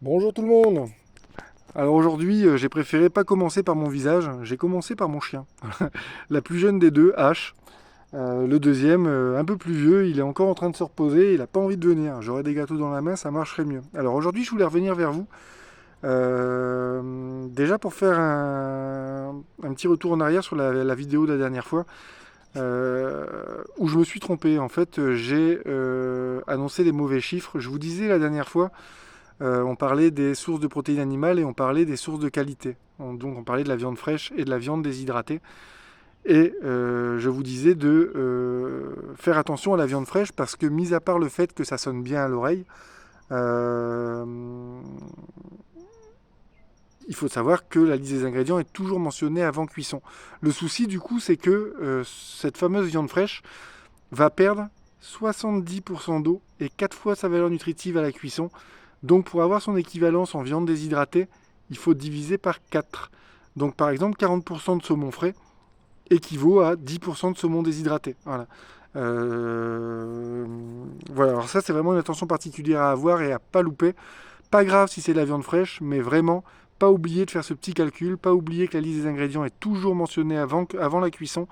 Bonjour tout le monde. Alors aujourd'hui, j'ai préféré pas commencer par mon visage, j'ai commencé par mon chien. La plus jeune des deux, H. Le deuxième, un peu plus vieux, il est encore en train de se reposer, il n'a pas envie de venir. J'aurais des gâteaux dans la main, ça marcherait mieux. Alors aujourd'hui, je voulais revenir vers vous. Déjà pour faire un petit retour en arrière sur la vidéo de la dernière fois, où je me suis trompé. En fait, j'ai annoncé les mauvais chiffres. Je vous disais la dernière fois, on parlait des sources de protéines animales et on parlait des sources de qualité. Donc on parlait de la viande fraîche et de la viande déshydratée. Et je vous disais de faire attention à la viande fraîche parce que, mis à part le fait que ça sonne bien à l'oreille, euh, il faut savoir que la liste des ingrédients est toujours mentionnée avant cuisson. Le souci du coup, c'est que cette fameuse viande fraîche va perdre 70% d'eau et 4 fois sa valeur nutritive à la cuisson. Donc pour avoir son équivalence en viande déshydratée, il faut diviser par 4. Donc par exemple, 40% de saumon frais équivaut à 10% de saumon déshydraté. Voilà. Euh, voilà, alors ça c'est vraiment une attention particulière à avoir et à pas louper. Pas grave si c'est de la viande fraîche, mais vraiment pas oublier de faire ce petit calcul, pas oublier que la liste des ingrédients est toujours mentionnée avant la cuisson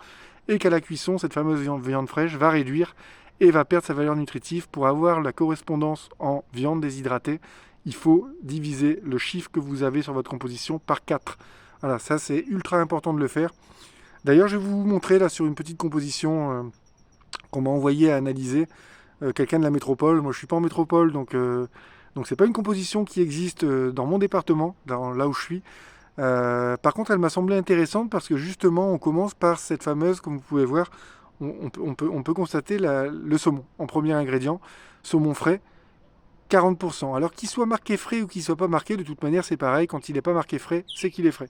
et qu'à la cuisson, cette fameuse viande fraîche va réduire et va perdre sa valeur nutritive. Pour avoir la correspondance en viande déshydratée, il faut diviser le chiffre que vous avez sur votre composition par 4. Voilà, ça c'est ultra important de le faire. D'ailleurs, je vais vous montrer là sur une petite composition qu'on m'a envoyée à analyser, quelqu'un de la métropole. Moi, je suis pas en métropole, donc c'est pas une composition qui existe dans mon département, là où je suis. Par contre, elle m'a semblé intéressante parce que justement, on commence par cette fameuse, comme vous pouvez voir, on peut constater le saumon en premier ingrédient, saumon frais, 40%. Alors qu'il soit marqué frais ou qu'il soit pas marqué, de toute manière, c'est pareil. Quand il n'est pas marqué frais, c'est qu'il est frais.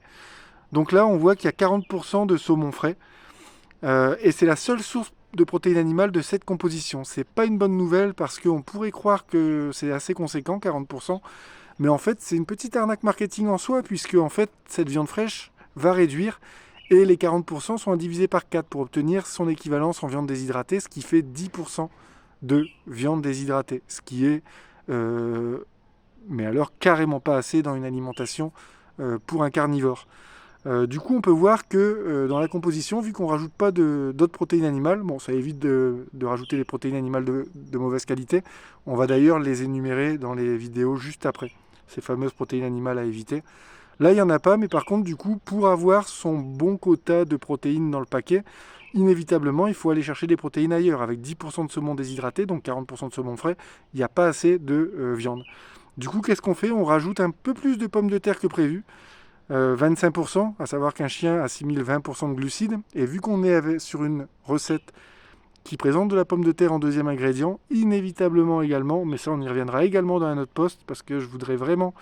Donc là, on voit qu'il y a 40% de saumon frais. Et c'est la seule source de protéines animales de cette composition. C'est pas une bonne nouvelle parce qu'on pourrait croire que c'est assez conséquent, 40%. Mais en fait, c'est une petite arnaque marketing en soi, puisque en fait, cette viande fraîche va réduire et les 40% sont à diviser par 4 pour obtenir son équivalence en viande déshydratée, ce qui fait 10% de viande déshydratée, ce qui est, euh, mais alors carrément pas assez dans une alimentation pour un carnivore. Du coup, on peut voir que dans la composition, vu qu'on ne rajoute pas d'autres protéines animales, bon, ça évite de rajouter des protéines animales de mauvaise qualité. On va d'ailleurs les énumérer dans les vidéos juste après, ces fameuses protéines animales à éviter. Là, il n'y en a pas, mais par contre, du coup, pour avoir son bon quota de protéines dans le paquet, inévitablement, il faut aller chercher des protéines ailleurs. Avec 10% de saumon déshydraté, donc 40% de saumon frais, il n'y a pas assez de viande. Du coup, qu'est-ce qu'on fait? On rajoute un peu plus de pommes de terre que prévu. 25%, à savoir qu'un chien assimile 20% de glucides. Et vu qu'on est sur une recette qui présente de la pomme de terre en deuxième ingrédient, inévitablement également, mais ça on y reviendra également dans un autre post, parce que je voudrais vraiment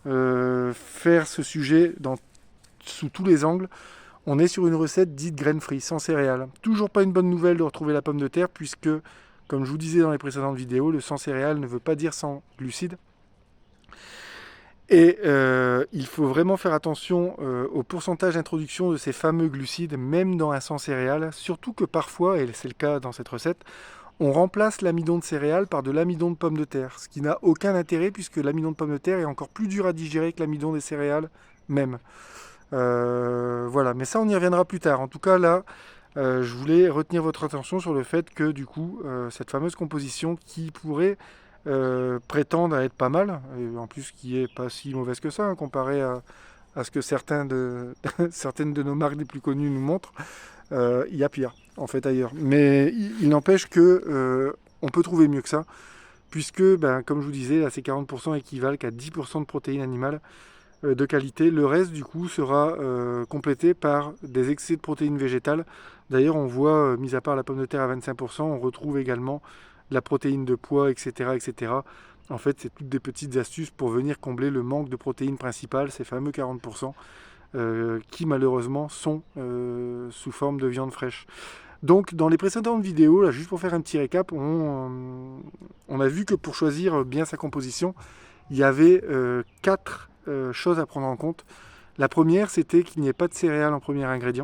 faire ce sujet sous tous les angles. On est sur une recette dite grain-free, sans céréales. Toujours pas une bonne nouvelle de retrouver la pomme de terre, puisque, comme je vous disais dans les précédentes vidéos, le sans céréales ne veut pas dire sans glucides. Et il faut vraiment faire attention au pourcentage d'introduction de ces fameux glucides, même dans un sans céréales, surtout que parfois, et c'est le cas dans cette recette, on remplace l'amidon de céréales par de l'amidon de pomme de terre, ce qui n'a aucun intérêt puisque l'amidon de pomme de terre est encore plus dur à digérer que l'amidon des céréales même. Voilà, mais ça on y reviendra plus tard. En tout cas là, je voulais retenir votre attention sur le fait que du coup, cette fameuse composition qui pourrait prétendre à être pas mal, et en plus qui est pas si mauvaise que ça, hein, comparé à ce que certaines de nos marques les plus connues nous montrent, il y a pire en fait ailleurs. Mais il n'empêche que on peut trouver mieux que ça, puisque, ben, comme je vous disais, là, ces 40% équivalent qu'à 10% de protéines animales de qualité. Le reste, du coup, sera complété par des excès de protéines végétales. D'ailleurs, on voit, mis à part la pomme de terre à 25%, on retrouve également de la protéine de pois, etc., etc. En fait, c'est toutes des petites astuces pour venir combler le manque de protéines principales, ces fameux 40%, qui malheureusement sont sous forme de viande fraîche. Donc, dans les précédentes vidéos, là, juste pour faire un petit récap, on a vu que pour choisir bien sa composition, il y avait 4 choses à prendre en compte. La première, c'était qu'il n'y ait pas de céréales en premier ingrédient.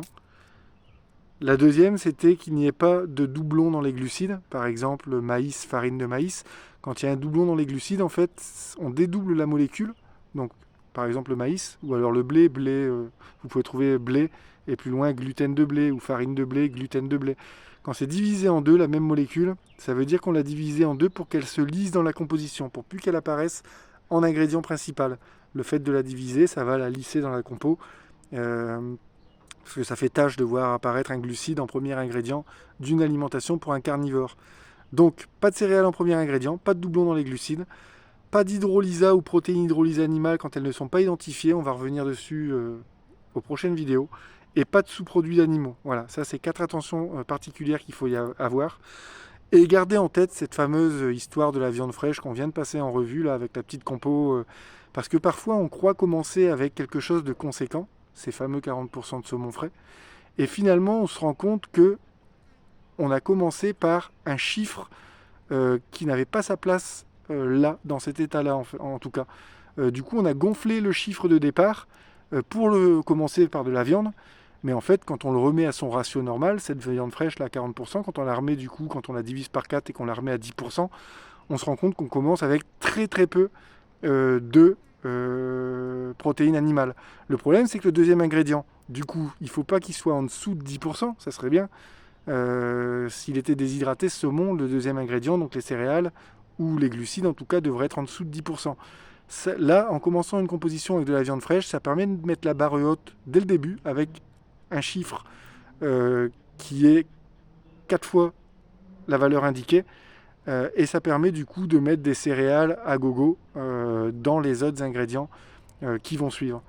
La deuxième, c'était qu'il n'y ait pas de doublon dans les glucides. Par exemple, maïs, farine de maïs. Quand il y a un doublon dans les glucides, en fait, on dédouble la molécule. Donc, par exemple, le maïs, ou alors le blé, vous pouvez trouver blé, et plus loin, gluten de blé, ou farine de blé, gluten de blé. Quand c'est divisé en deux, la même molécule, ça veut dire qu'on l'a divisée en deux pour qu'elle se lise dans la composition, pour plus qu'elle apparaisse en ingrédient principal. Le fait de la diviser, ça va la lisser dans la compo. Parce que ça fait tâche de voir apparaître un glucide en premier ingrédient d'une alimentation pour un carnivore. Donc, pas de céréales en premier ingrédient, pas de doublon dans les glucides, pas d'hydrolysa ou protéines hydrolysées animales quand elles ne sont pas identifiées, on va revenir dessus aux prochaines vidéos, et pas de sous-produits d'animaux. Voilà, ça c'est 4 attentions particulières qu'il faut y avoir. Et gardez en tête cette fameuse histoire de la viande fraîche qu'on vient de passer en revue là avec la petite compo, parce que parfois on croit commencer avec quelque chose de conséquent, ces fameux 40% de saumon frais, et finalement on se rend compte que on a commencé par un chiffre qui n'avait pas sa place là, dans cet état-là en tout cas. Du coup on a gonflé le chiffre de départ pour commencer par de la viande, mais en fait quand on le remet à son ratio normal, cette viande fraîche là, 40%, quand on la remet du coup, quand on la divise par 4 et qu'on la remet à 10%, on se rend compte qu'on commence avec très très peu de protéines animales. Le problème, c'est que le deuxième ingrédient, du coup, il ne faut pas qu'il soit en dessous de 10%, ça serait bien. S'il était déshydraté, ce saumon, le deuxième ingrédient, donc les céréales ou les glucides en tout cas, devraient être en dessous de 10%. Là, en commençant une composition avec de la viande fraîche, ça permet de mettre la barre haute dès le début avec un chiffre qui est 4 fois la valeur indiquée. Et ça permet du coup de mettre des céréales à gogo dans les autres ingrédients qui vont suivre.